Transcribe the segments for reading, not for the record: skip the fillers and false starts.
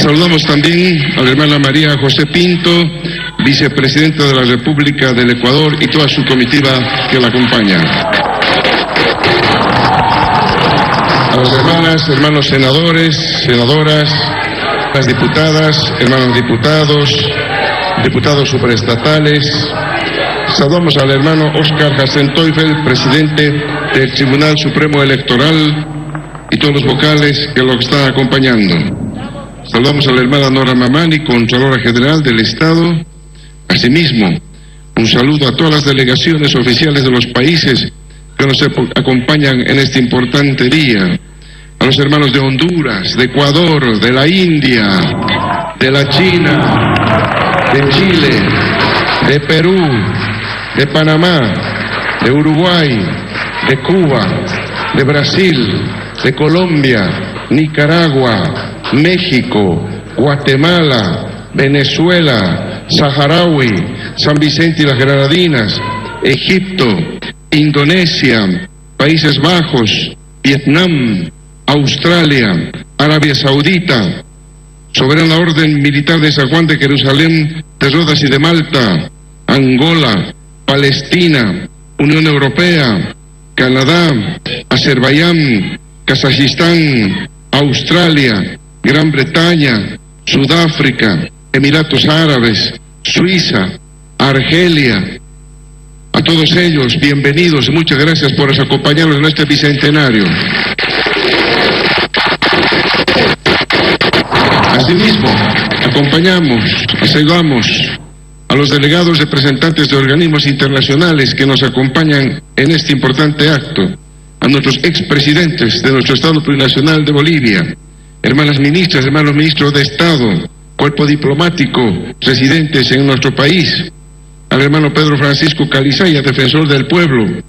Saludamos también a la hermana María José Pinto, vicepresidenta de la República del Ecuador, y toda su comitiva que la acompaña. A las hermanas, hermanos senadores, senadoras, las diputadas, hermanos diputados, diputados superestatales. Saludamos al hermano Oscar Hassenteufel, presidente del Tribunal Supremo Electoral, y todos los vocales que lo están acompañando. Saludamos a la hermana Nora Mamani, Contralora General del Estado. Asimismo, un saludo a todas las delegaciones oficiales de los países que nos acompañan en este importante día. A los hermanos de Honduras, de Ecuador, de la India, de la China, de Chile, de Perú, de Panamá, de Uruguay, de Cuba, de Brasil, de Colombia, Nicaragua, México, Guatemala, Venezuela, Saharaui, San Vicente y las Granadinas, Egipto, Indonesia, Países Bajos, Vietnam, Australia, Arabia Saudita, Soberana Orden Militar de San Juan de Jerusalén, de Rodas y de Malta, Angola, Palestina, Unión Europea, Canadá, Azerbaiyán, Kazajistán, Australia, Gran Bretaña, Sudáfrica, Emiratos Árabes, Suiza, Argelia. A todos ellos, bienvenidos y muchas gracias por acompañarnos en este bicentenario. Asimismo, acompañamos, saludamos a los delegados representantes de organismos internacionales que nos acompañan en este importante acto, a nuestros expresidentes de nuestro Estado Plurinacional de Bolivia, hermanas ministras, hermanos ministros de Estado, cuerpo diplomático residentes en nuestro país, al hermano Pedro Francisco Calizaya, defensor del pueblo,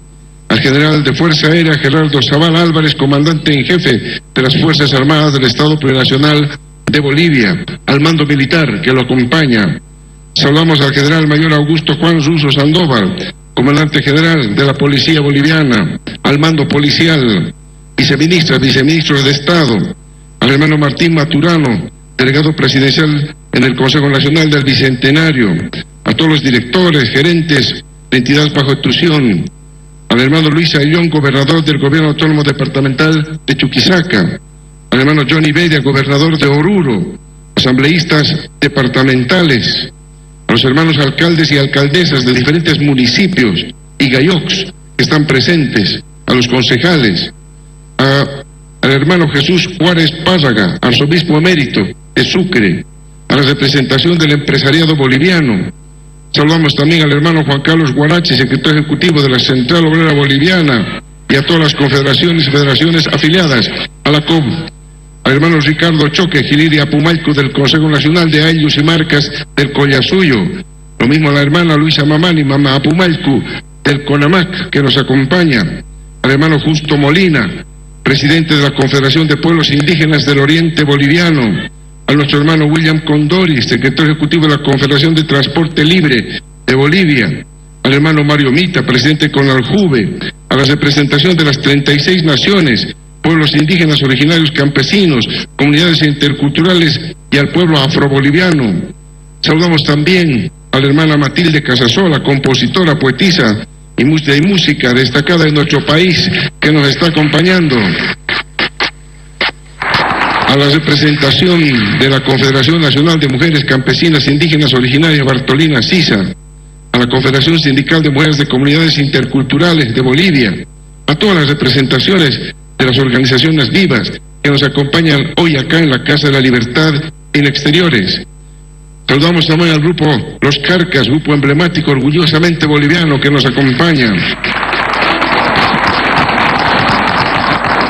al general de Fuerza Aérea Gerardo Zavala Álvarez, comandante en jefe de las Fuerzas Armadas del Estado Plurinacional de Bolivia, al mando militar que lo acompaña. Saludamos al general mayor Augusto Juan Russo Sandoval, comandante general de la Policía Boliviana, al mando policial, viceministras, viceministros de Estado, al hermano Martín Maturano, delegado presidencial en el Consejo Nacional del Bicentenario, a todos los directores, gerentes de entidades bajo institución, al hermano Luis Ayllón, gobernador del Gobierno Autónomo Departamental de Chuquisaca, al hermano Johnny Bedia, gobernador de Oruro, asambleístas departamentales, a los hermanos alcaldes y alcaldesas de diferentes municipios y gayocs que están presentes, a los concejales, al hermano Jesús Juárez Párraga, arzobispo emérito de Sucre, a la representación del empresariado boliviano. Saludamos también al hermano Juan Carlos Guarachi, secretario ejecutivo de la Central Obrera Boliviana, y a todas las confederaciones y federaciones afiliadas a la COB, al hermano Ricardo Choque Giliri Apumaycu del Consejo Nacional de Ayllus y Marcas del Collasuyo, lo mismo a la hermana Luisa Mamani, mamá Apumaycu del CONAMAC, que nos acompaña, al hermano Justo Molina, presidente de la Confederación de Pueblos Indígenas del Oriente Boliviano, a nuestro hermano William Condori, secretario ejecutivo de la Confederación de Transporte Libre de Bolivia, al hermano Mario Mita, presidente con Aljuve, a la representación de las 36 naciones, pueblos indígenas originarios campesinos, comunidades interculturales y al pueblo afroboliviano. Saludamos también a la hermana Matilde Casasola, compositora, poetisa y música destacada en nuestro país, que nos está acompañando. A la representación de la Confederación Nacional de Mujeres Campesinas Indígenas Originarias Bartolina Sisa, a la Confederación Sindical de Mujeres de Comunidades Interculturales de Bolivia, a todas las representaciones de las organizaciones vivas que nos acompañan hoy acá en la Casa de la Libertad en Exteriores. Saludamos también al grupo Los Carcas, grupo emblemático orgullosamente boliviano que nos acompaña.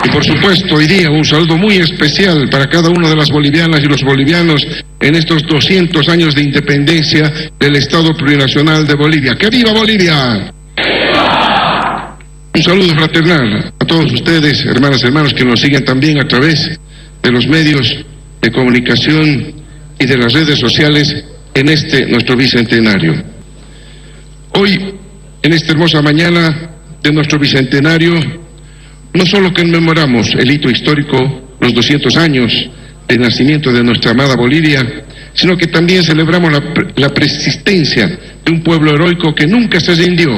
Y por supuesto, hoy día un saludo muy especial para cada una de las bolivianas y los bolivianos en estos 200 años de independencia del Estado Plurinacional de Bolivia. ¡Que viva Bolivia! Un saludo fraternal a todos ustedes, hermanas y hermanos, que nos siguen también a través de los medios de comunicación y de las redes sociales en este nuestro bicentenario. Hoy, en esta hermosa mañana de nuestro bicentenario, no solo conmemoramos el hito histórico, los 200 años del nacimiento de nuestra amada Bolivia, sino que también celebramos la persistencia de un pueblo heroico que nunca se rindió,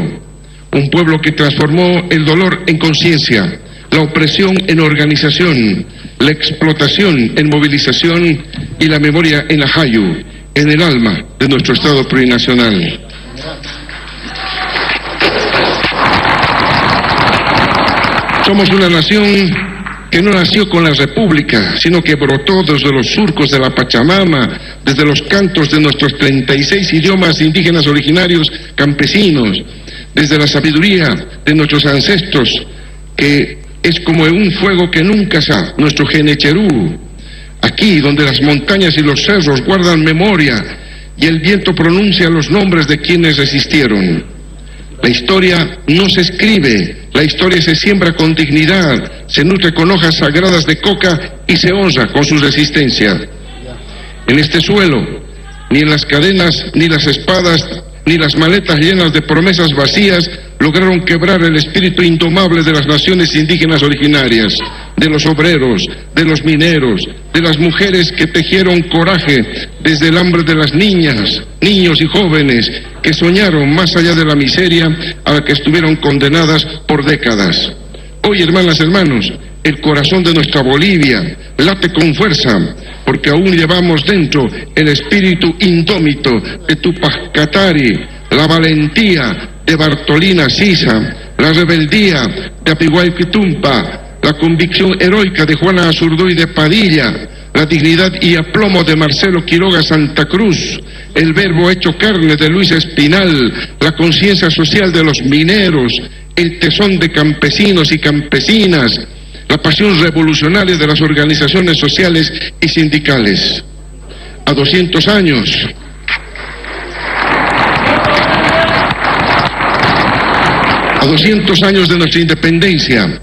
un pueblo que transformó el dolor en conciencia, la opresión en organización, la explotación en movilización y la memoria en la hayu, en el alma de nuestro Estado plurinacional. Somos una nación que no nació con la República, sino que brotó desde los surcos de la Pachamama, desde los cantos de nuestros 36 idiomas indígenas originarios campesinos, desde la sabiduría de nuestros ancestros, que es como un fuego que nunca sa, nuestro Genecherú, aquí donde las montañas y los cerros guardan memoria y el viento pronuncia los nombres de quienes resistieron. La historia no se escribe, la historia se siembra con dignidad, se nutre con hojas sagradas de coca y se honra con su resistencia. En este suelo, ni en las cadenas, ni las espadas, ni las maletas llenas de promesas vacías lograron quebrar el espíritu indomable de las naciones indígenas originarias, de los obreros, de los mineros, de las mujeres que tejieron coraje desde el hambre de las niñas, niños y jóvenes que soñaron más allá de la miseria a la que estuvieron condenadas por décadas. Hoy, hermanas, hermanos, el corazón de nuestra Bolivia late con fuerza, porque aún llevamos dentro el espíritu indómito de Tupac Katari, la valentía de Bartolina Sisa, la rebeldía de Apiguayquitumpa, la convicción heroica de Juana Azurduy de Padilla, la dignidad y aplomo de Marcelo Quiroga Santa Cruz, el verbo hecho carne de Luis Espinal, la conciencia social de los mineros, el tesón de campesinos y campesinas, la pasión revolucionaria de las organizaciones sociales y sindicales. A 200 años de nuestra independencia,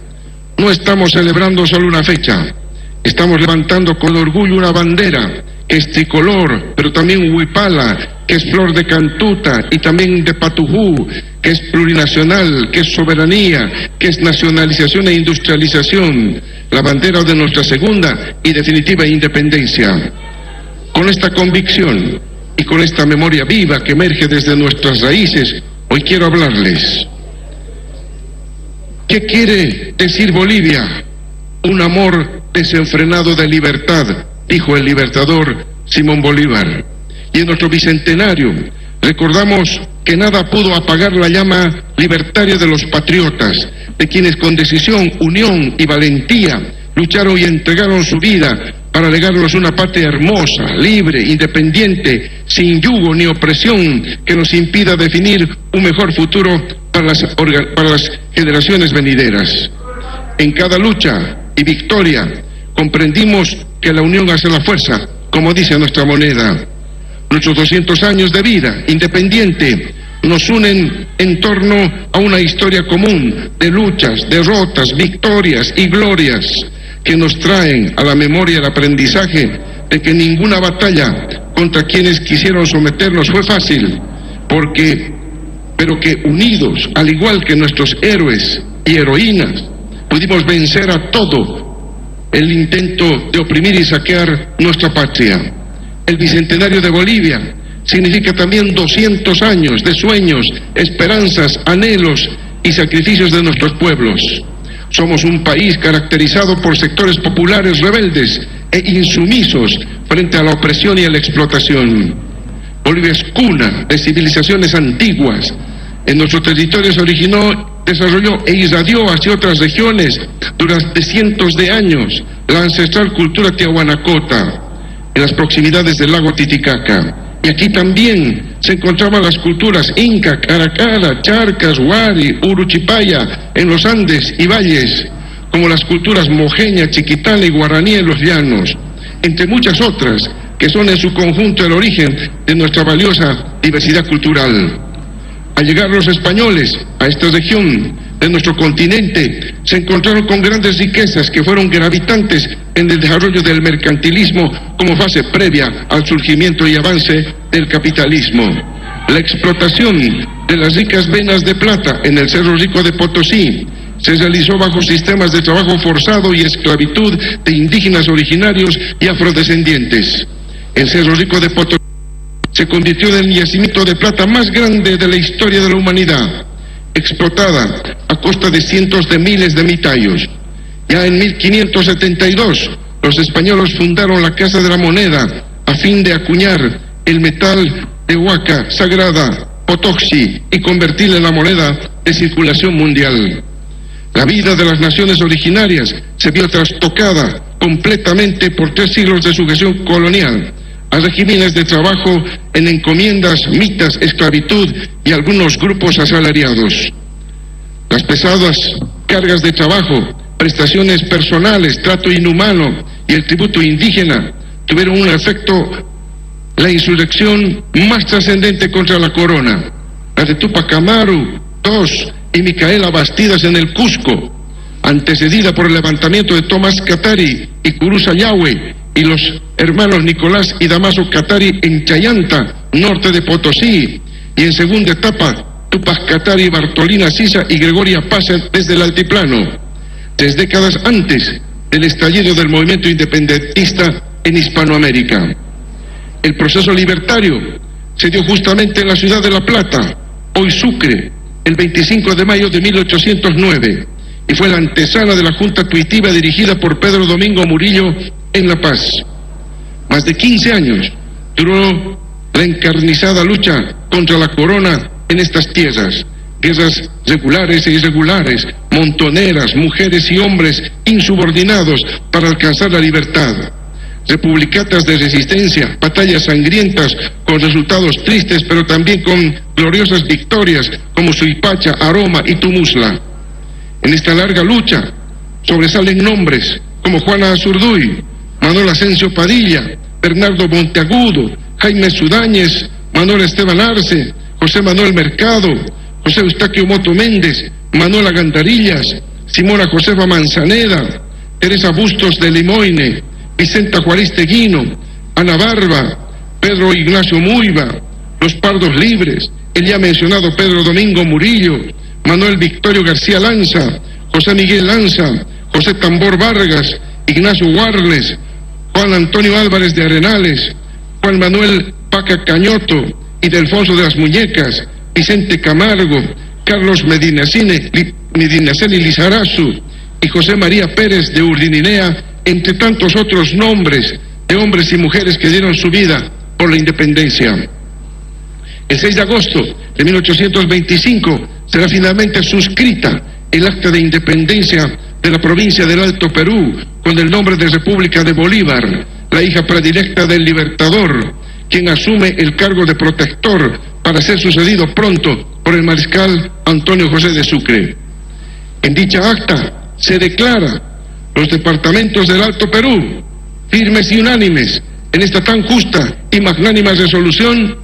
no estamos celebrando solo una fecha, estamos levantando con orgullo una bandera que es tricolor, pero también huipala, que es flor de cantuta y también de patujú, que es plurinacional, que es soberanía, que es nacionalización e industrialización, la bandera de nuestra segunda y definitiva independencia. Con esta convicción y con esta memoria viva que emerge desde nuestras raíces, hoy quiero hablarles. ¿Qué quiere decir Bolivia? Un amor desenfrenado de libertad, dijo el libertador Simón Bolívar. Y en nuestro bicentenario recordamos que nada pudo apagar la llama libertaria de los patriotas, de quienes con decisión, unión y valentía lucharon y entregaron su vida para legarnos una patria hermosa, libre, independiente, sin yugo ni opresión que nos impida definir un mejor futuro para las generaciones venideras. En cada lucha y victoria comprendimos que la unión hace la fuerza, como dice nuestra moneda. Nuestros 200 años de vida independiente nos unen en torno a una historia común de luchas, derrotas, victorias y glorias que nos traen a la memoria el aprendizaje de que ninguna batalla contra quienes quisieron someternos fue fácil, pero que unidos, al igual que nuestros héroes y heroínas, pudimos vencer a todo el intento de oprimir y saquear nuestra patria. El bicentenario de Bolivia significa también 200 años de sueños, esperanzas, anhelos y sacrificios de nuestros pueblos. Somos un país caracterizado por sectores populares rebeldes e insumisos frente a la opresión y a la explotación. Bolivia es cuna de civilizaciones antiguas. En nuestro territorio se originó, desarrolló e irradió hacia otras regiones durante cientos de años la ancestral cultura tiahuanacota, en las proximidades del lago Titicaca. Y aquí también se encontraban las culturas Inca, Caracara, Charcas, Huari, Uruchipaya, en los Andes y valles, como las culturas mojeña, chiquitana y guaraní en los llanos, entre muchas otras que son en su conjunto el origen de nuestra valiosa diversidad cultural. Al llegar los españoles a esta región de nuestro continente, se encontraron con grandes riquezas que fueron gravitantes en el desarrollo del mercantilismo como fase previa al surgimiento y avance del capitalismo. La explotación de las ricas venas de plata en el Cerro Rico de Potosí se realizó bajo sistemas de trabajo forzado y esclavitud de indígenas originarios y afrodescendientes. El Cerro Rico de Potosí se convirtió en el yacimiento de plata más grande de la historia de la humanidad, explotada a costa de cientos de miles de mitayos. Ya en 1572, los españoles fundaron la Casa de la Moneda a fin de acuñar el metal de huaca sagrada, Potoxi, y convertirla en la moneda de circulación mundial. La vida de las naciones originarias se vio trastocada completamente por 3 siglos de sujeción colonial, a regímenes de trabajo en encomiendas, mitas, esclavitud y algunos grupos asalariados. Las pesadas cargas de trabajo, prestaciones personales, trato inhumano y el tributo indígena tuvieron un efecto, la insurrección más trascendente contra la corona, la de Tupac Amaru II y Micaela Bastidas en el Cusco, antecedida por el levantamiento de Tomás Katari y Curuza Yahweh y los hermanos Nicolás y Damaso Katari en Chayanta, norte de Potosí, y en segunda etapa Tupac Katari, Bartolina Sisa y Gregoria Paz desde el altiplano, 3 décadas antes del estallido del movimiento independentista en Hispanoamérica. El proceso libertario se dio justamente en la ciudad de La Plata, hoy Sucre, el 25 de mayo de 1809, y fue la antesala de la Junta Tuitiva dirigida por Pedro Domingo Murillo en La Paz. Más de 15 años duró la encarnizada lucha contra la corona en estas tierras, guerras regulares e irregulares, montoneras, mujeres y hombres insubordinados para alcanzar la libertad, republicatas de resistencia, batallas sangrientas con resultados tristes, pero también con gloriosas victorias como Suipacha, Aroma y Tumusla. En esta larga lucha sobresalen nombres como Juana Azurduy, Manuel Asensio Padilla, Bernardo Monteagudo, Jaime Sudáñez, Manuel Esteban Arce, José Manuel Mercado, José Eustaquio Moto Méndez, Manuela Gandarillas, Simona Josefa Manzaneda, Teresa Bustos de Limoine, Vicenta Juaristeguino, Ana Barba, Pedro Ignacio Muiva, Los Pardos Libres, el ya mencionado Pedro Domingo Murillo, Manuel Victorio García Lanza, José Miguel Lanza, José Tambor Vargas, Ignacio Warles, Juan Antonio Álvarez de Arenales, Juan Manuel Paca Cañoto y Delfonso de las Muñecas, Vicente Camargo, Carlos Medinaceli Lizarazu y José María Pérez de Urdininea, entre tantos otros nombres de hombres y mujeres que dieron su vida por la independencia. El 6 de agosto de 1825 será finalmente suscrita el Acta de Independencia de la provincia del Alto Perú con el nombre de República de Bolívar, la hija predilecta del Libertador, quien asume el cargo de protector para ser sucedido pronto por el mariscal Antonio José de Sucre. En dicha acta se declara los departamentos del Alto Perú, firmes y unánimes en esta tan justa y magnánima resolución,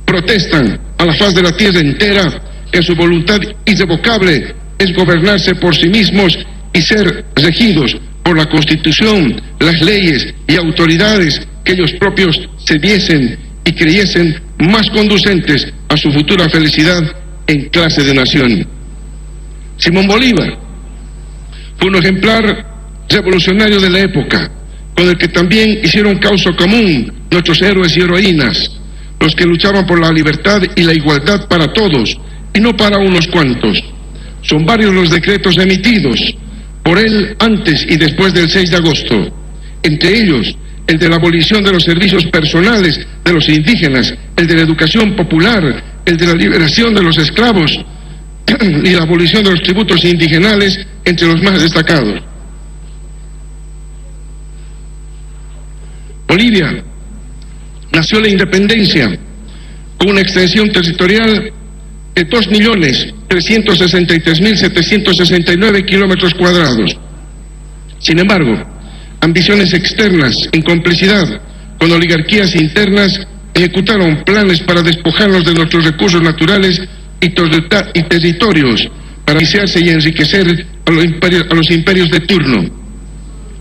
protestan a la faz de la tierra entera que su voluntad irrevocable es gobernarse por sí mismos y ser regidos por la Constitución, las leyes y autoridades que ellos propios se viesen y creyesen más conducentes a su futura felicidad en clase de nación. Simón Bolívar fue un ejemplar revolucionario de la época, con el que también hicieron causa común nuestros héroes y heroínas, los que luchaban por la libertad y la igualdad para todos, y no para unos cuantos. Son varios los decretos emitidos por él antes y después del 6 de agosto, entre ellos el de la abolición de los servicios personales de los indígenas, el de la educación popular, el de la liberación de los esclavos y la abolición de los tributos indigenales, entre los más destacados. Bolivia nació la independencia con una extensión territorial de 2.363.769 kilómetros cuadrados. Sin embargo, ambiciones externas en complicidad con oligarquías internas ejecutaron planes para despojarnos de nuestros recursos naturales y territorios para viciarse y enriquecer a los imperios de turno,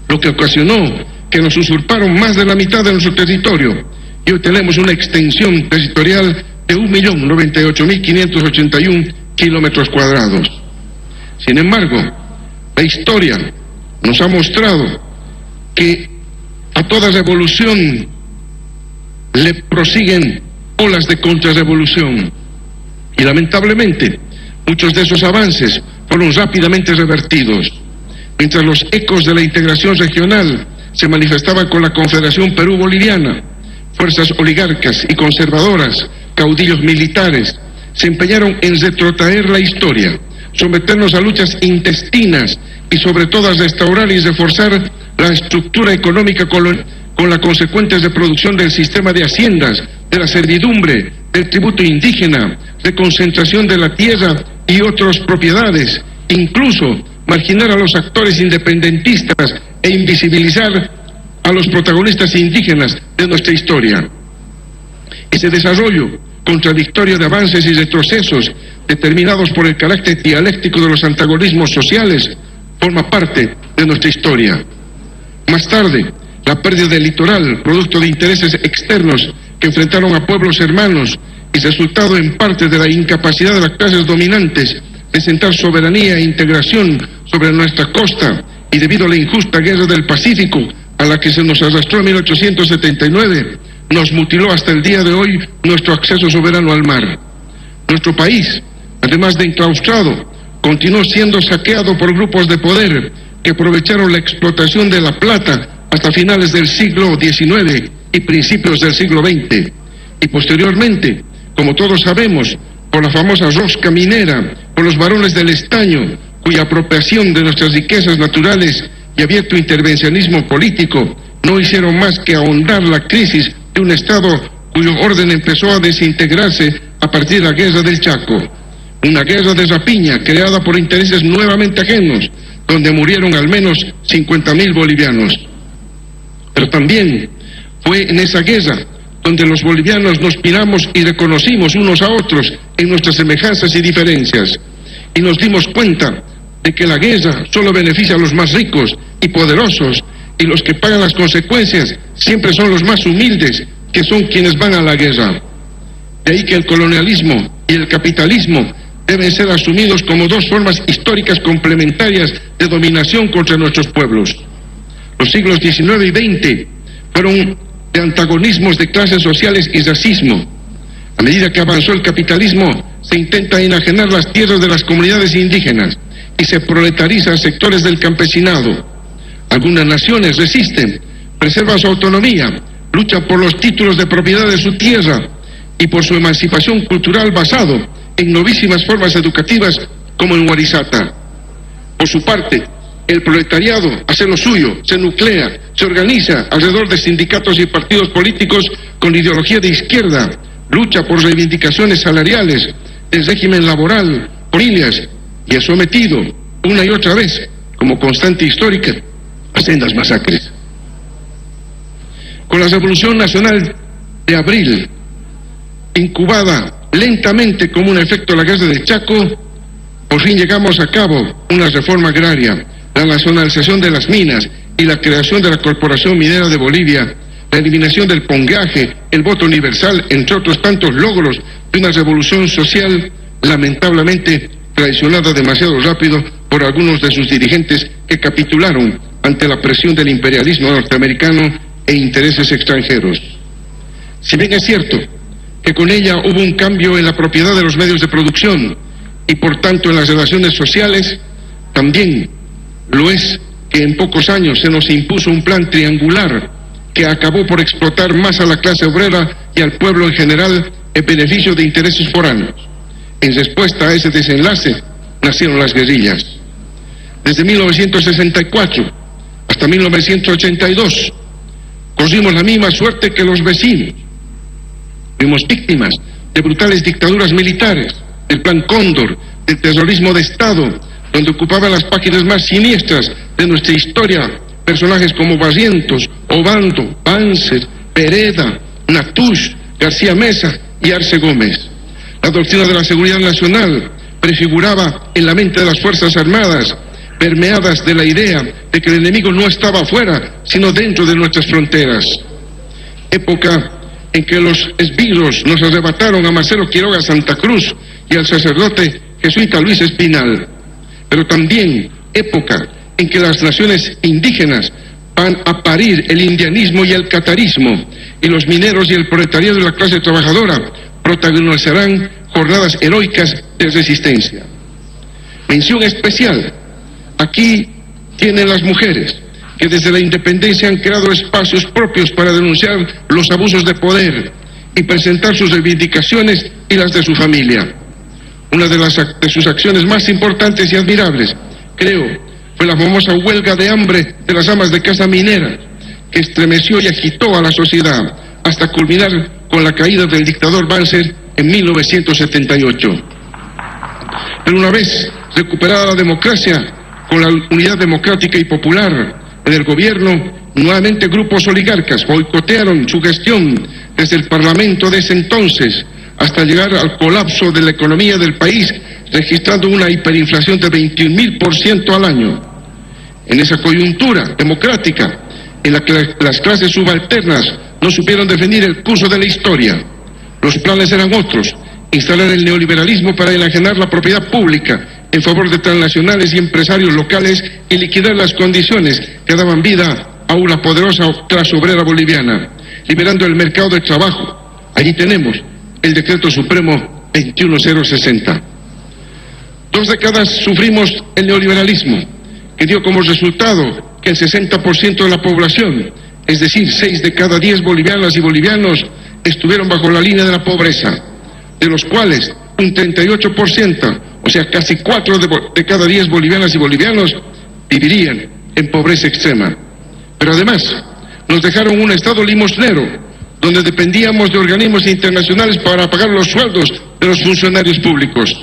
lo que ocasionó que nos usurparon más de la mitad de nuestro territorio y hoy tenemos una extensión territorial de 1.098.581 kilómetros cuadrados. Sin embargo, La historia nos ha mostrado que a toda revolución le prosiguen olas de contrarrevolución y lamentablemente muchos de esos avances fueron rápidamente revertidos. Mientras los ecos de la integración regional se manifestaban con la Confederación Perú-Boliviana, fuerzas oligarcas y conservadoras, caudillos militares, se empeñaron en retrotraer la historia, someternos a luchas intestinas y sobre todo a restaurar y reforzar la estructura económica colonial, con la consecuente reproducción del sistema de haciendas, de la servidumbre, del tributo indígena, de concentración de la tierra y otras propiedades, incluso marginar a los actores independentistas e invisibilizar a los protagonistas indígenas de nuestra historia. Ese desarrollo contradictorio de avances y retrocesos determinados por el carácter dialéctico de los antagonismos sociales forma parte de nuestra historia. Más tarde, la pérdida del litoral, producto de intereses externos que enfrentaron a pueblos hermanos y resultado en parte de la incapacidad de las clases dominantes de sentar soberanía e integración sobre nuestra costa y debido a la injusta guerra del Pacífico a la que se nos arrastró en 1879, nos mutiló hasta el día de hoy nuestro acceso soberano al mar. Nuestro país, además de enclaustrado, continuó siendo saqueado por grupos de poder que aprovecharon la explotación de la plata hasta finales del siglo XIX y principios del siglo XX, y posteriormente, como todos sabemos, por la famosa rosca minera, por los varones del estaño, cuya apropiación de nuestras riquezas naturales y abierto intervencionismo político no hicieron más que ahondar la crisis de un Estado cuyo orden empezó a desintegrarse a partir de la guerra del Chaco, una guerra de rapiña creada por intereses nuevamente ajenos, donde murieron al menos 50.000 bolivianos. Pero también fue en esa guerra donde los bolivianos nos miramos y reconocimos unos a otros en nuestras semejanzas y diferencias, y nos dimos cuenta de que la guerra solo beneficia a los más ricos y poderosos, y los que pagan las consecuencias siempre son los más humildes, que son quienes van a la guerra. De ahí que el colonialismo y el capitalismo deben ser asumidos como dos formas históricas complementarias de dominación contra nuestros pueblos. Los siglos XIX y XX fueron de antagonismos de clases sociales y racismo. A medida que avanzó el capitalismo, se intenta enajenar las tierras de las comunidades indígenas y se proletariza a sectores del campesinado. Algunas naciones resisten, preservan su autonomía, luchan por los títulos de propiedad de su tierra y por su emancipación cultural basado en novísimas formas educativas como en Huarizata. Por su parte, el proletariado hace lo suyo, se nuclea, se organiza alrededor de sindicatos y partidos políticos con ideología de izquierda, lucha por reivindicaciones salariales, del régimen laboral, familias, y es sometido una y otra vez, como constante histórica, a sendas masacres. Con la Revolución Nacional de abril, incubada lentamente como un efecto de la guerra del Chaco, por fin llegamos a cabo una reforma agraria, la nacionalización de las minas y la creación de la Corporación Minera de Bolivia, la eliminación del pongaje, el voto universal, entre otros tantos logros de una revolución social lamentablemente traicionada demasiado rápido por algunos de sus dirigentes que capitularon ante la presión del imperialismo norteamericano e intereses extranjeros. Si bien es cierto que con ella hubo un cambio en la propiedad de los medios de producción y por tanto en las relaciones sociales, también lo es que en pocos años se nos impuso un plan triangular que acabó por explotar más a la clase obrera y al pueblo en general en beneficio de intereses foráneos. En respuesta a ese desenlace nacieron las guerrillas. Desde 1964 hasta 1982 corrimos la misma suerte que los vecinos. Fuimos víctimas de brutales dictaduras militares, del Plan Cóndor, del terrorismo de Estado, donde ocupaban las páginas más siniestras de nuestra historia personajes como Barrientos, Obando, Banzer, Pereda, Natush, García Mesa y Arce Gómez. La doctrina de la seguridad nacional prefiguraba en la mente de las Fuerzas Armadas, permeadas de la idea de que el enemigo no estaba afuera, sino dentro de nuestras fronteras. Época en que los esbirros nos arrebataron a Marcelo Quiroga Santa Cruz y al sacerdote jesuita Luis Espinal, pero también época en que las naciones indígenas van a parir el indianismo y el catarismo, y los mineros y el proletariado de la clase trabajadora protagonizarán jornadas heroicas de resistencia. Mención especial aquí tienen las mujeres, que desde la independencia han creado espacios propios para denunciar los abusos de poder y presentar sus reivindicaciones y las de su familia. Una de sus acciones más importantes y admirables, creo, fue la famosa huelga de hambre de las amas de casa minera, que estremeció y agitó a la sociedad hasta culminar con la caída del dictador Banzer en 1978. Pero una vez recuperada la democracia, con la unidad democrática y popular en el gobierno, nuevamente grupos oligarcas boicotearon su gestión desde el Parlamento de ese entonces hasta llegar al colapso de la economía del país, registrando una hiperinflación de 21.000% al año. En esa coyuntura democrática, en la que las clases subalternas no supieron definir el curso de la historia, los planes eran otros: instalar el neoliberalismo para enajenar la propiedad pública en favor de transnacionales y empresarios locales y liquidar las condiciones que daban vida a una poderosa clase obrera boliviana, liberando el mercado de trabajo. Allí tenemos el Decreto Supremo 21060. 2 décadas sufrimos el neoliberalismo, que dio como resultado que el 60% de la población, es decir, 6 de cada 10 bolivianas y bolivianos, estuvieron bajo la línea de la pobreza, de los cuales un 38%, o sea, casi 4 de cada 10 bolivianas y bolivianos, vivirían en pobreza extrema. Pero además, nos dejaron un Estado limosnero, donde dependíamos de organismos internacionales para pagar los sueldos de los funcionarios públicos.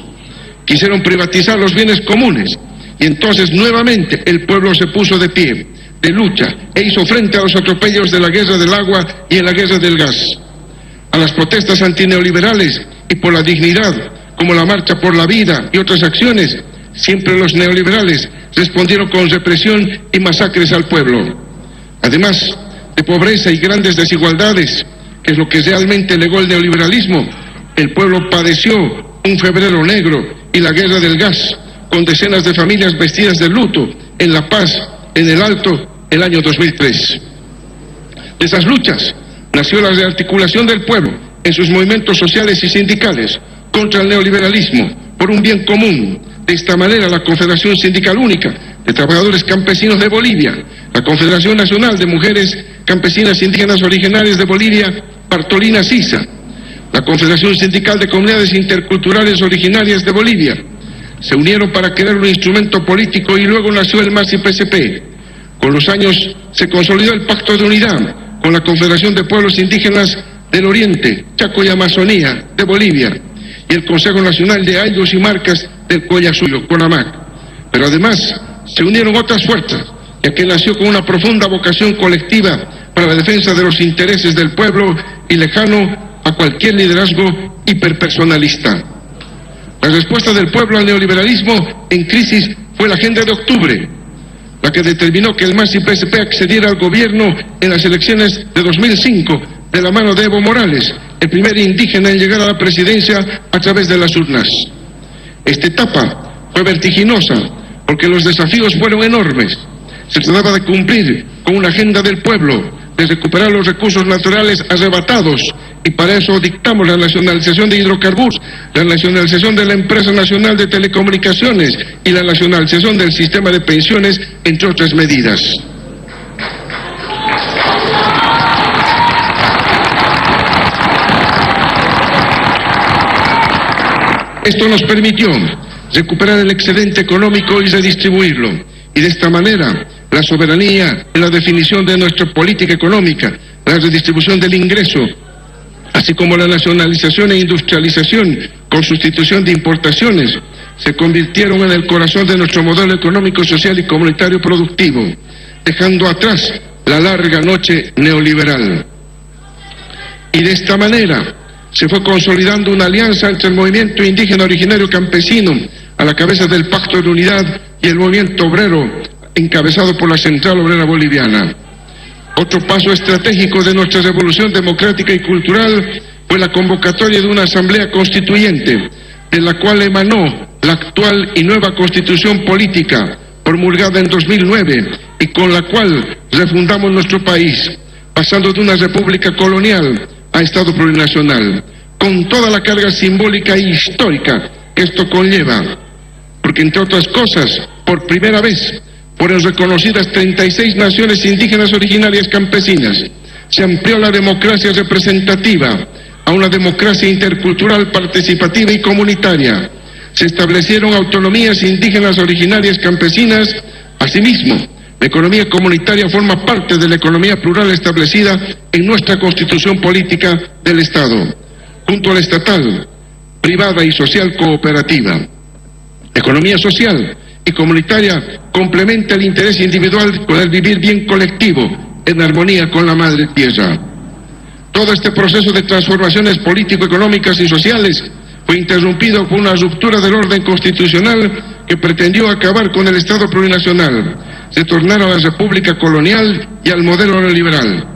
Quisieron privatizar los bienes comunes, y entonces nuevamente el pueblo se puso de pie, de lucha, e hizo frente a los atropellos de la guerra del agua y en la guerra del gas. A las protestas antineoliberales y por la dignidad, como la Marcha por la Vida y otras acciones, siempre los neoliberales respondieron con represión y masacres al pueblo. Además de pobreza y grandes desigualdades, que es lo que realmente legó el neoliberalismo, el pueblo padeció un febrero negro y la guerra del gas, con decenas de familias vestidas de luto en La Paz, en el Alto, el año 2003. De esas luchas nació la rearticulación del pueblo en sus movimientos sociales y sindicales contra el neoliberalismo, por un bien común. De esta manera, la Confederación Sindical Única de Trabajadores Campesinos de Bolivia, la Confederación Nacional de Mujeres Campesinas Indígenas Originarias de Bolivia, Bartolina Sisa, la Confederación Sindical de Comunidades Interculturales Originarias de Bolivia, se unieron para crear un instrumento político y luego nació el MAS-IPSP. Con los años se consolidó el Pacto de Unidad con la Confederación de Pueblos Indígenas del Oriente, Chaco y Amazonía de Bolivia, y el Consejo Nacional de Ayllus y Marcas del Collasuyo, CONAMAC. Pero además se unieron otras fuerzas, ya que nació con una profunda vocación colectiva para la defensa de los intereses del pueblo y lejano a cualquier liderazgo hiperpersonalista. La respuesta del pueblo al neoliberalismo en crisis fue la Agenda de Octubre, la que determinó que el MAS-IPSP accediera al gobierno en las elecciones de 2005 de la mano de Evo Morales, el primer indígena en llegar a la presidencia a través de las urnas. Esta etapa fue vertiginosa porque los desafíos fueron enormes. Se trataba de cumplir con una agenda del pueblo, de recuperar los recursos naturales arrebatados, y para eso dictamos la nacionalización de hidrocarburos, la nacionalización de la Empresa Nacional de Telecomunicaciones y la nacionalización del sistema de pensiones, entre otras medidas. Esto nos permitió recuperar el excedente económico y redistribuirlo, y de esta manera la soberanía en la definición de nuestra política económica, la redistribución del ingreso, así como la nacionalización e industrialización con sustitución de importaciones, se convirtieron en el corazón de nuestro modelo económico, social y comunitario productivo, dejando atrás la larga noche neoliberal. Y de esta manera se fue consolidando una alianza entre el movimiento indígena originario campesino, a la cabeza del Pacto de Unidad, y el movimiento obrero, encabezado por la Central Obrera Boliviana. Otro paso estratégico de nuestra revolución democrática y cultural fue la convocatoria de una asamblea constituyente, de la cual emanó la actual y nueva constitución política, promulgada en 2009 y con la cual refundamos nuestro país, pasando de una república colonial a Estado plurinacional, con toda la carga simbólica e histórica que esto conlleva, porque entre otras cosas, por primera vez, fueron reconocidas 36 naciones indígenas originarias campesinas, se amplió la democracia representativa a una democracia intercultural, participativa y comunitaria, se establecieron autonomías indígenas originarias campesinas. Asimismo, la economía comunitaria forma parte de la economía plural establecida en nuestra Constitución Política del Estado, junto a la estatal, privada y social cooperativa. La economía social y comunitaria complementa el interés individual con el vivir bien colectivo en armonía con la madre tierra. Todo este proceso de transformaciones político-económicas y sociales fue interrumpido por una ruptura del orden constitucional que pretendió acabar con el Estado plurinacional, retornar a la república colonial y al modelo neoliberal.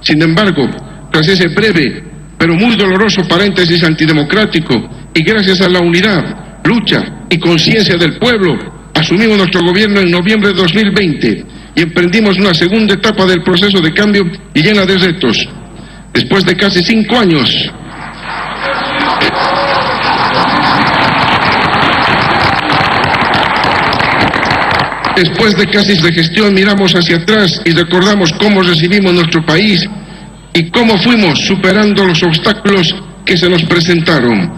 Sin embargo, tras ese breve pero muy doloroso paréntesis antidemocrático y gracias a la unidad, lucha y conciencia del pueblo, asumimos nuestro gobierno en noviembre de 2020 y emprendimos una segunda etapa del proceso de cambio y llena de retos. Después de casi 5 años, de gestión, miramos hacia atrás y recordamos cómo recibimos nuestro país y cómo fuimos superando los obstáculos que se nos presentaron.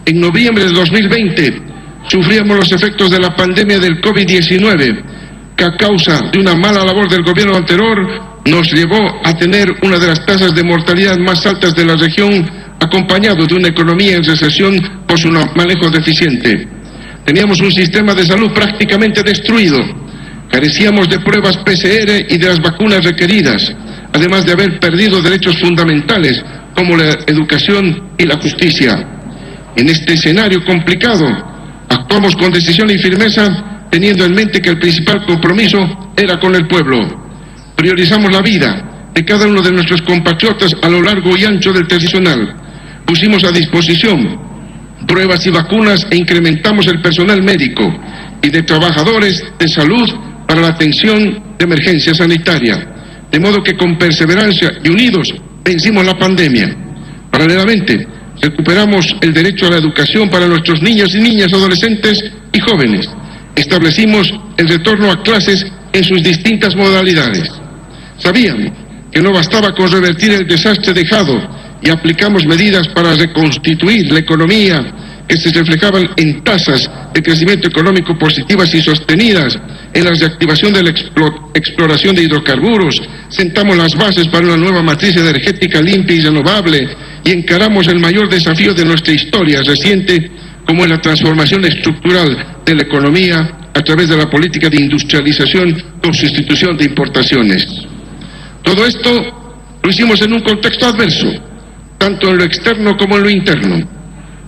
En noviembre de 2020 sufríamos los efectos de la pandemia del COVID-19, que a causa de una mala labor del gobierno anterior nos llevó a tener una de las tasas de mortalidad más altas de la región, acompañado de una economía en recesión por su manejo deficiente. Teníamos un sistema de salud prácticamente destruido, carecíamos de pruebas PCR y de las vacunas requeridas, además de haber perdido derechos fundamentales como la educación y la justicia. En este escenario complicado, actuamos con decisión y firmeza, teniendo en mente que el principal compromiso era con el pueblo. Priorizamos la vida de cada uno de nuestros compatriotas a lo largo y ancho del territorial. Pusimos a disposición pruebas y vacunas e incrementamos el personal médico y de trabajadores de salud para la atención de emergencia sanitaria, de modo que con perseverancia y unidos vencimos la pandemia. Paralelamente, recuperamos el derecho a la educación para nuestros niños y niñas, adolescentes y jóvenes. Establecimos el retorno a clases en sus distintas modalidades. Sabíamos que no bastaba con revertir el desastre dejado y aplicamos medidas para reconstituir la economía que se reflejaban en tasas de crecimiento económico positivas y sostenidas, en la reactivación de la exploración de hidrocarburos, sentamos las bases para una nueva matriz energética limpia y renovable y encaramos el mayor desafío de nuestra historia reciente, como es la transformación estructural de la economía a través de la política de industrialización con sustitución de importaciones. Todo esto lo hicimos en un contexto adverso, tanto en lo externo como en lo interno.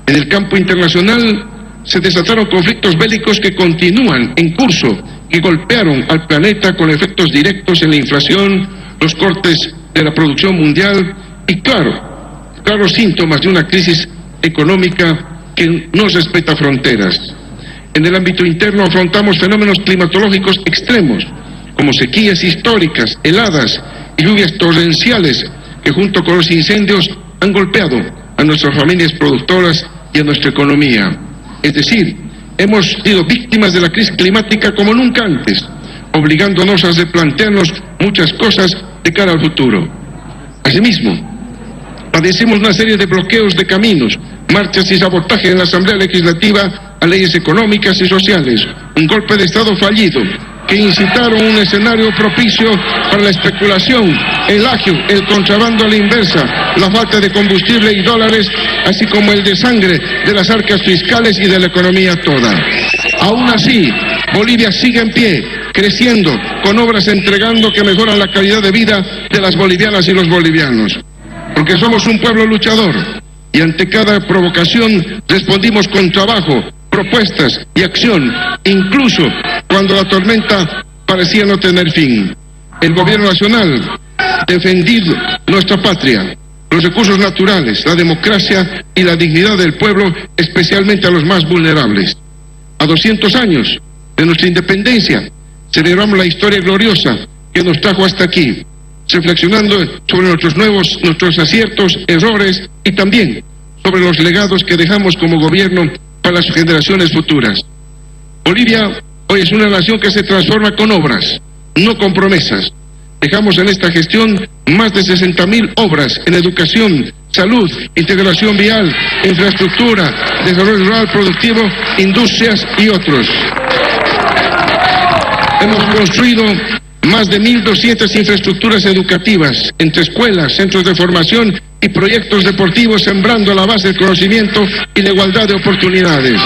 En el campo internacional se desataron conflictos bélicos que continúan en curso y golpearon al planeta con efectos directos en la inflación, los cortes de la producción mundial y claros síntomas de una crisis económica que no respeta fronteras. En el ámbito interno afrontamos fenómenos climatológicos extremos, como sequías históricas, heladas y lluvias torrenciales que junto con los incendios han golpeado a nuestras familias productoras y a nuestra economía. Es decir, hemos sido víctimas de la crisis climática como nunca antes, obligándonos a replantearnos muchas cosas de cara al futuro. Asimismo, padecimos una serie de bloqueos de caminos, marchas y sabotaje en la Asamblea Legislativa a leyes económicas y sociales, un golpe de Estado fallido que incitaron un escenario propicio para la especulación, el agio, el contrabando a la inversa, la falta de combustible y dólares, así como el desangre de las arcas fiscales y de la economía toda. Aún así, Bolivia sigue en pie, creciendo, con obras entregando que mejoran la calidad de vida de las bolivianas y los bolivianos. Porque somos un pueblo luchador y ante cada provocación respondimos con trabajo, propuestas y acción, incluso cuando la tormenta parecía no tener fin. El gobierno nacional ha defendido nuestra patria, los recursos naturales, la democracia y la dignidad del pueblo, especialmente a los más vulnerables. A 200 años de nuestra independencia, celebramos la historia gloriosa que nos trajo hasta aquí, reflexionando sobre nuestros aciertos, errores y también sobre los legados que dejamos como gobierno para las generaciones futuras. Bolivia hoy es una nación que se transforma con obras, no con promesas. Dejamos en esta gestión más de 60.000 obras en educación, salud, integración vial, infraestructura, desarrollo rural productivo, industrias y otros. Hemos construido más de 1.200 infraestructuras educativas, entre escuelas, centros de formación y proyectos deportivos, sembrando la base del conocimiento y la igualdad de oportunidades.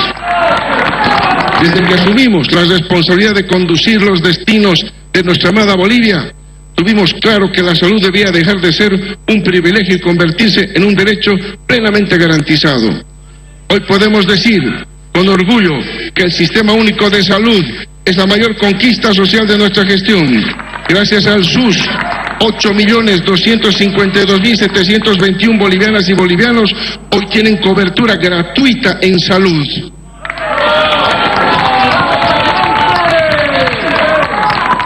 Desde que asumimos la responsabilidad de conducir los destinos de nuestra amada Bolivia, tuvimos claro que la salud debía dejar de ser un privilegio y convertirse en un derecho plenamente garantizado. Hoy podemos decir con orgullo que el Sistema Único de Salud es la mayor conquista social de nuestra gestión. Gracias al SUS, 8.252.721 bolivianas y bolivianos hoy tienen cobertura gratuita en salud.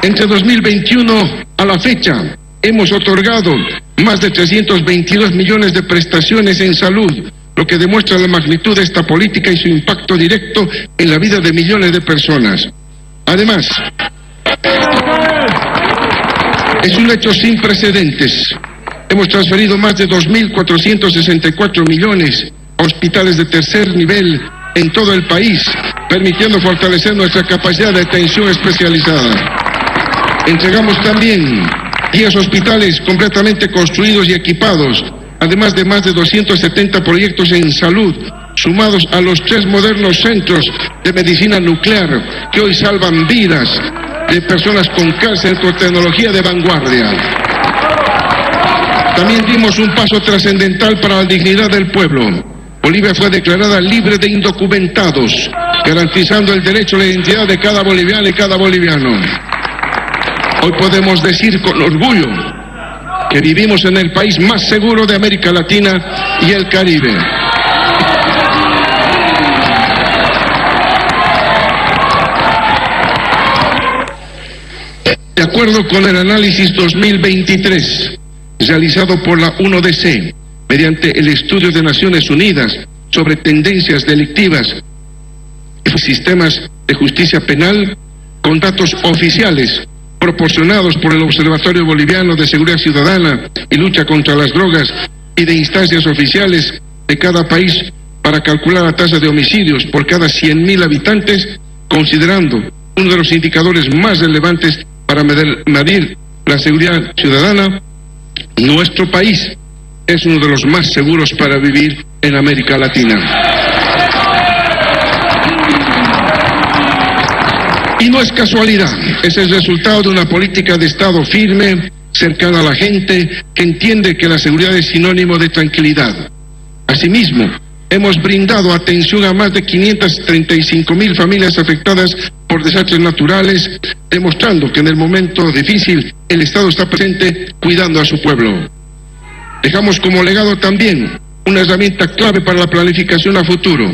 Entre 2021 a la fecha, hemos otorgado más de 322 millones de prestaciones en salud, lo que demuestra la magnitud de esta política y su impacto directo en la vida de millones de personas. Además, es un hecho sin precedentes. Hemos transferido más de 2.464 millones a hospitales de tercer nivel en todo el país, permitiendo fortalecer nuestra capacidad de atención especializada. Entregamos también 10 hospitales completamente construidos y equipados, además de más de 270 proyectos en salud, sumados a los 3 modernos centros de medicina nuclear que hoy salvan vidas de personas con cáncer con tecnología de vanguardia. También dimos un paso trascendental para la dignidad del pueblo. Bolivia fue declarada libre de indocumentados, garantizando el derecho a la identidad de cada boliviana y cada boliviano. Hoy podemos decir con orgullo que vivimos en el país más seguro de América Latina y el Caribe. De acuerdo con el análisis 2023 realizado por la UNODC mediante el estudio de Naciones Unidas sobre tendencias delictivas y sistemas de justicia penal, con datos oficiales proporcionados por el Observatorio Boliviano de Seguridad Ciudadana y Lucha contra las Drogas y de instancias oficiales de cada país para calcular la tasa de homicidios por cada 100.000 habitantes, considerando uno de los indicadores más relevantes para medir la seguridad ciudadana, nuestro país es uno de los más seguros para vivir en América Latina. Y no es casualidad, es el resultado de una política de Estado firme, cercana a la gente, que entiende que la seguridad es sinónimo de tranquilidad. Asimismo, hemos brindado atención a más de 535.000 familias afectadas por desastres naturales, demostrando que en el momento difícil el Estado está presente cuidando a su pueblo. Dejamos como legado también una herramienta clave para la planificación a futuro.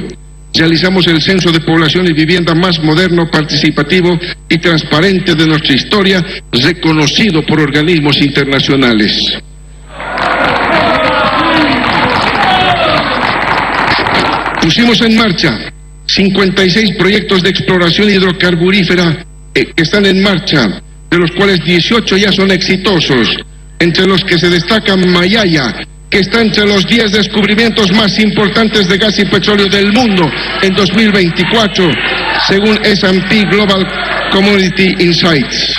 Realizamos el censo de población y vivienda más moderno, participativo y transparente de nuestra historia, reconocido por organismos internacionales. Pusimos en marcha 56 proyectos de exploración hidrocarburífera que están en marcha, de los cuales 18 ya son exitosos, entre los que se destacan Mayaya, que está entre los 10 descubrimientos más importantes de gas y petróleo del mundo en 2024, según S&P Global Commodity Insights.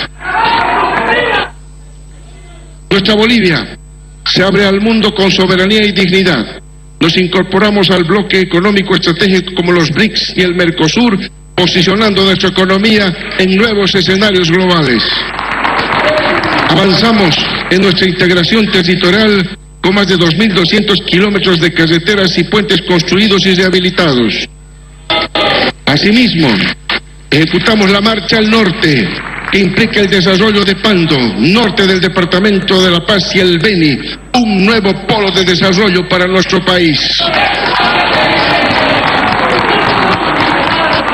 Nuestra Bolivia se abre al mundo con soberanía y dignidad. Nos incorporamos al bloque económico estratégico como los BRICS y el Mercosur, posicionando nuestra economía en nuevos escenarios globales. Avanzamos en nuestra integración territorial con más de 2.200 kilómetros de carreteras y puentes construidos y rehabilitados. Asimismo, ejecutamos la Marcha al Norte, que implica el desarrollo de Pando, norte del Departamento de La Paz y el Beni, un nuevo polo de desarrollo para nuestro país.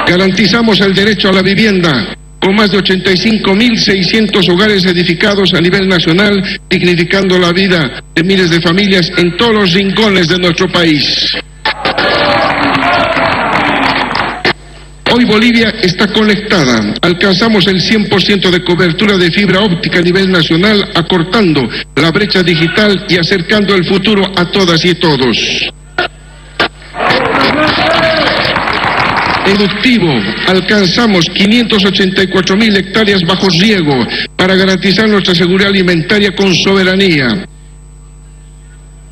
Garantizamos el derecho a la vivienda con más de 85.600 hogares edificados a nivel nacional, dignificando la vida de miles de familias en todos los rincones de nuestro país. Hoy Bolivia está conectada, alcanzamos el 100% de cobertura de fibra óptica a nivel nacional, acortando la brecha digital y acercando el futuro a todas y todos. Productivo, alcanzamos 584.000 hectáreas bajo riego para garantizar nuestra seguridad alimentaria con soberanía.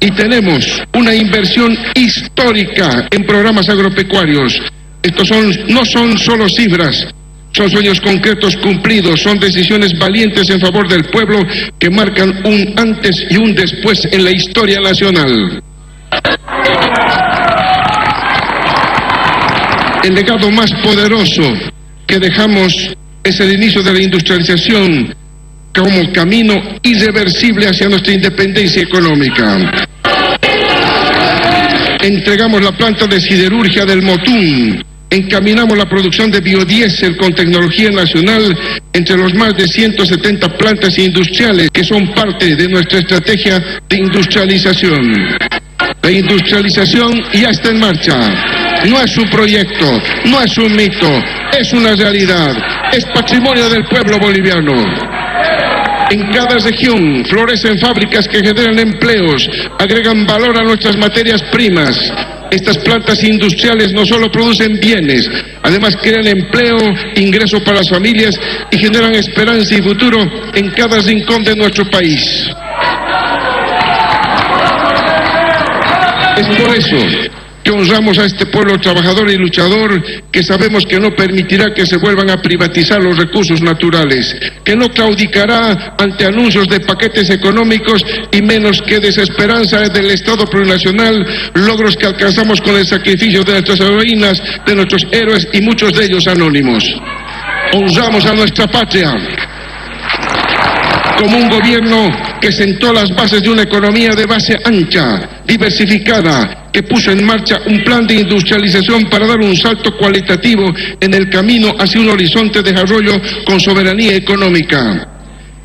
Y tenemos una inversión histórica en programas agropecuarios. Estos no son solo cifras, son sueños concretos cumplidos, son decisiones valientes en favor del pueblo que marcan un antes y un después en la historia nacional. El legado más poderoso que dejamos es el inicio de la industrialización como camino irreversible hacia nuestra independencia económica. Entregamos la planta de siderurgia del Motún, encaminamos la producción de biodiesel con tecnología nacional entre los más de 170 plantas industriales que son parte de nuestra estrategia de industrialización. La industrialización ya está en marcha. No es un proyecto, no es un mito, es una realidad, es patrimonio del pueblo boliviano. En cada región florecen fábricas que generan empleos, agregan valor a nuestras materias primas. Estas plantas industriales no solo producen bienes, además crean empleo, ingreso para las familias y generan esperanza y futuro en cada rincón de nuestro país. Es por eso que honramos a este pueblo trabajador y luchador, que sabemos que no permitirá que se vuelvan a privatizar los recursos naturales, que no claudicará ante anuncios de paquetes económicos y menos que desesperanza del Estado plurinacional, logros que alcanzamos con el sacrificio de nuestras heroínas, de nuestros héroes y muchos de ellos anónimos. Honramos a nuestra patria como un gobierno que sentó las bases de una economía de base ancha, diversificada, que puso en marcha un plan de industrialización para dar un salto cualitativo en el camino hacia un horizonte de desarrollo con soberanía económica.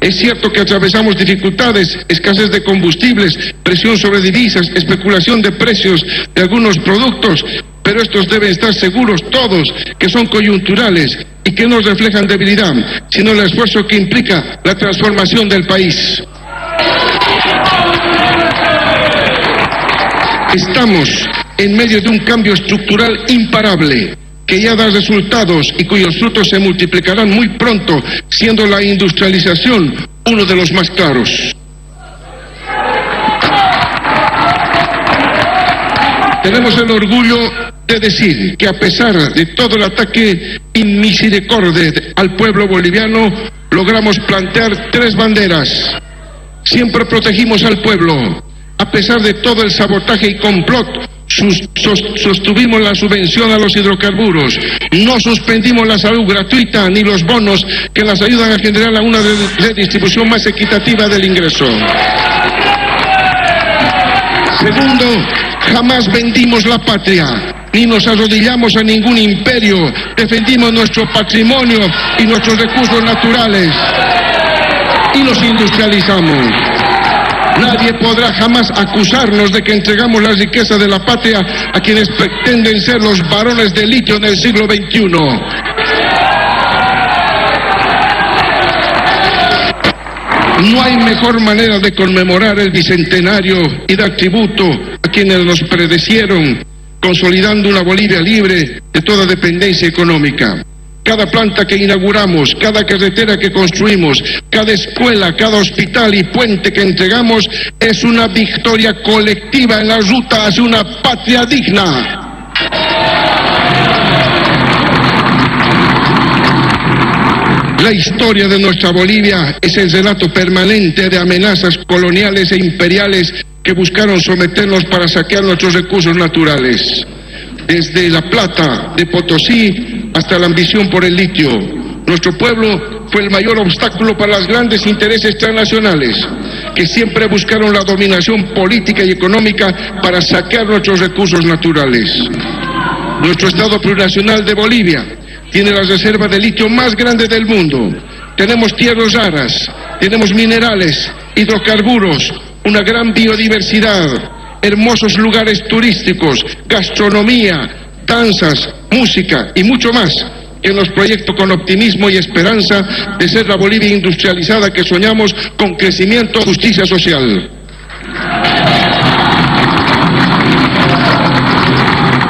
Es cierto que atravesamos dificultades, escasez de combustibles, presión sobre divisas, especulación de precios de algunos productos, pero estos deben estar seguros todos que son coyunturales y que no reflejan debilidad, sino el esfuerzo que implica la transformación del país. Estamos en medio de un cambio estructural imparable, que ya da resultados y cuyos frutos se multiplicarán muy pronto, siendo la industrialización uno de los más claros. Tenemos el orgullo de decir que a pesar de todo el ataque inmisericordia al pueblo boliviano, logramos plantear 3 banderas. Siempre protegimos al pueblo. A pesar de todo el sabotaje y complot, sostuvimos la subvención a los hidrocarburos, no suspendimos la salud gratuita ni los bonos que las ayudan a generar una redistribución más equitativa del ingreso. Segundo, jamás vendimos la patria, ni nos arrodillamos a ningún imperio, defendimos nuestro patrimonio y nuestros recursos naturales y los industrializamos. Nadie podrá jamás acusarnos de que entregamos la riqueza de la patria a quienes pretenden ser los varones de litio en el siglo XXI. No hay mejor manera de conmemorar el bicentenario y dar tributo a quienes nos predecieron, consolidando una Bolivia libre de toda dependencia económica. Cada planta que inauguramos, cada carretera que construimos, cada escuela, cada hospital y puente que entregamos es una victoria colectiva en la ruta hacia una patria digna. La historia de nuestra Bolivia es el relato permanente de amenazas coloniales e imperiales que buscaron someternos para saquear nuestros recursos naturales. Desde la plata de Potosí hasta la ambición por el litio, nuestro pueblo fue el mayor obstáculo para los grandes intereses transnacionales, que siempre buscaron la dominación política y económica para saquear nuestros recursos naturales. Nuestro Estado plurinacional de Bolivia tiene la reserva de litio más grande del mundo. Tenemos tierras raras, tenemos minerales, hidrocarburos, una gran biodiversidad, hermosos lugares turísticos, gastronomía, danzas, música y mucho más, que nos proyecto con optimismo y esperanza de ser la Bolivia industrializada que soñamos, con crecimiento y justicia social.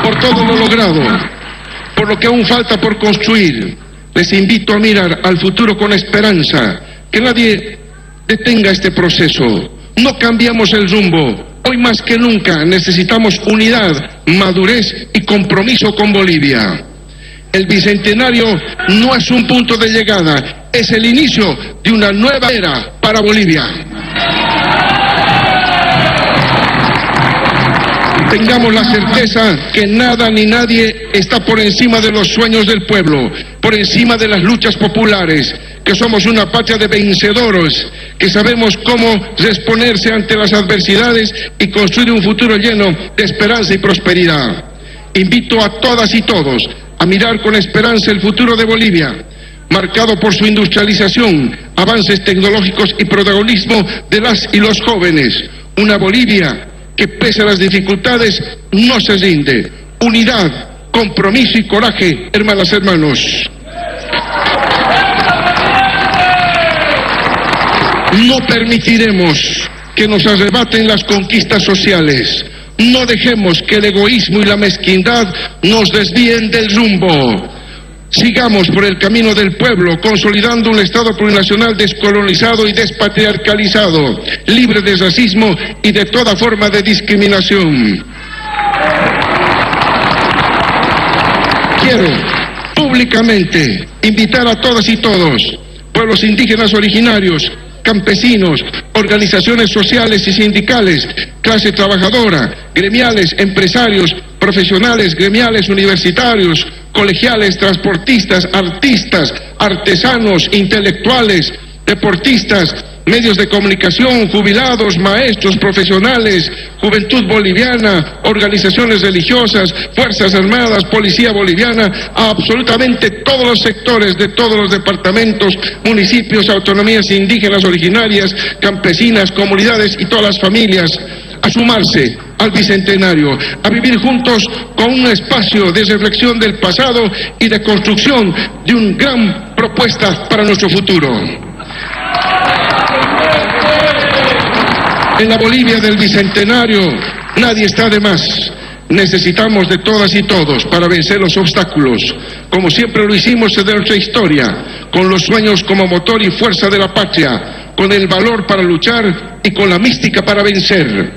Por todo lo logrado, por lo que aún falta por construir, les invito a mirar al futuro con esperanza, que nadie detenga este proceso. No cambiamos el rumbo. Hoy más que nunca necesitamos unidad, madurez y compromiso con Bolivia. El Bicentenario no es un punto de llegada, es el inicio de una nueva era para Bolivia. Tengamos la certeza que nada ni nadie está por encima de los sueños del pueblo, por encima de las luchas populares, que somos una patria de vencedores, que sabemos cómo responder ante las adversidades y construir un futuro lleno de esperanza y prosperidad. Invito a todas y todos a mirar con esperanza el futuro de Bolivia, marcado por su industrialización, avances tecnológicos y protagonismo de las y los jóvenes. Una Bolivia que pese a las dificultades no se rinde. Unidad, compromiso y coraje, hermanas, hermanos. No permitiremos que nos arrebaten las conquistas sociales. No dejemos que el egoísmo y la mezquindad nos desvíen del rumbo. Sigamos por el camino del pueblo, consolidando un Estado plurinacional descolonizado y despatriarcalizado, libre de racismo y de toda forma de discriminación. Quiero públicamente invitar a todas y todos, pueblos indígenas originarios, campesinos, organizaciones sociales y sindicales, clase trabajadora, gremiales, empresarios, profesionales, gremiales, universitarios, colegiales, transportistas, artistas, artesanos, intelectuales, deportistas, medios de comunicación, jubilados, maestros, profesionales, juventud boliviana, organizaciones religiosas, fuerzas armadas, policía boliviana, a absolutamente todos los sectores de todos los departamentos, municipios, autonomías indígenas originarias, campesinas, comunidades y todas las familias, a sumarse al Bicentenario, a vivir juntos con un espacio de reflexión del pasado y de construcción de una gran propuesta para nuestro futuro. En la Bolivia del Bicentenario nadie está de más. Necesitamos de todas y todos para vencer los obstáculos, como siempre lo hicimos en nuestra historia, con los sueños como motor y fuerza de la patria, con el valor para luchar y con la mística para vencer.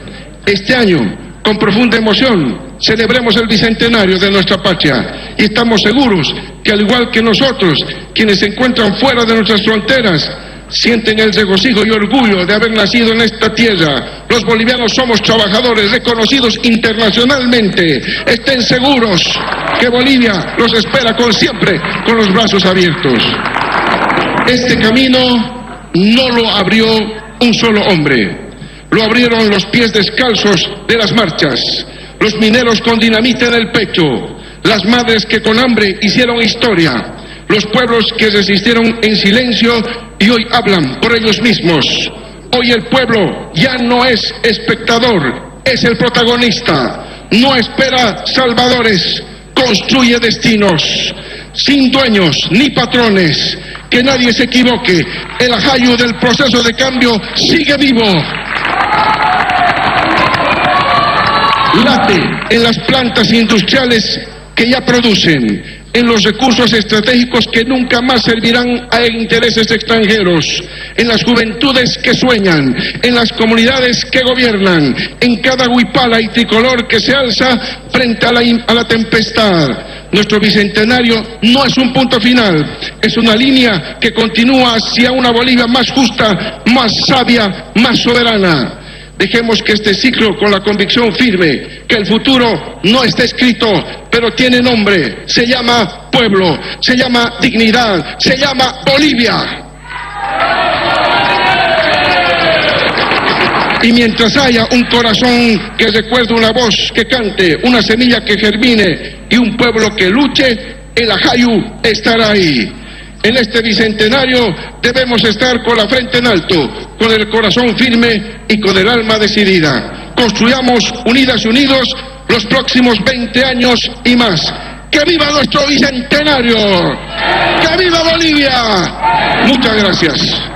Este año, con profunda emoción, celebremos el Bicentenario de nuestra patria y estamos seguros que, al igual que nosotros, quienes se encuentran fuera de nuestras fronteras, sienten el regocijo y orgullo de haber nacido en esta tierra. Los bolivianos somos trabajadores reconocidos internacionalmente. Estén seguros que Bolivia los espera siempre con los brazos abiertos. Este camino no lo abrió un solo hombre. Lo abrieron los pies descalzos de las marchas, los mineros con dinamita en el pecho, las madres que con hambre hicieron historia, los pueblos que resistieron en silencio y hoy hablan por ellos mismos. Hoy el pueblo ya no es espectador, es el protagonista. No espera salvadores, construye destinos, sin dueños ni patrones. Que nadie se equivoque, el ajayu del proceso de cambio sigue vivo. Late en las plantas industriales que ya producen, en los recursos estratégicos que nunca más servirán a intereses extranjeros, en las juventudes que sueñan, en las comunidades que gobiernan, en cada huipala y tricolor que se alza frente a la tempestad. Nuestro Bicentenario no es un punto final, es una línea que continúa hacia una Bolivia más justa, más sabia, más soberana. Dejemos que este ciclo, con la convicción firme que el futuro no está escrito, pero tiene nombre, se llama pueblo, se llama dignidad, se llama Bolivia. Y mientras haya un corazón que recuerde, una voz que cante, una semilla que germine y un pueblo que luche, el Ajayu estará ahí. En este bicentenario debemos estar con la frente en alto, con el corazón firme y con el alma decidida. Construyamos unidas y unidos los próximos 20 años y más. ¡Que viva nuestro bicentenario! ¡Que viva Bolivia! Muchas gracias.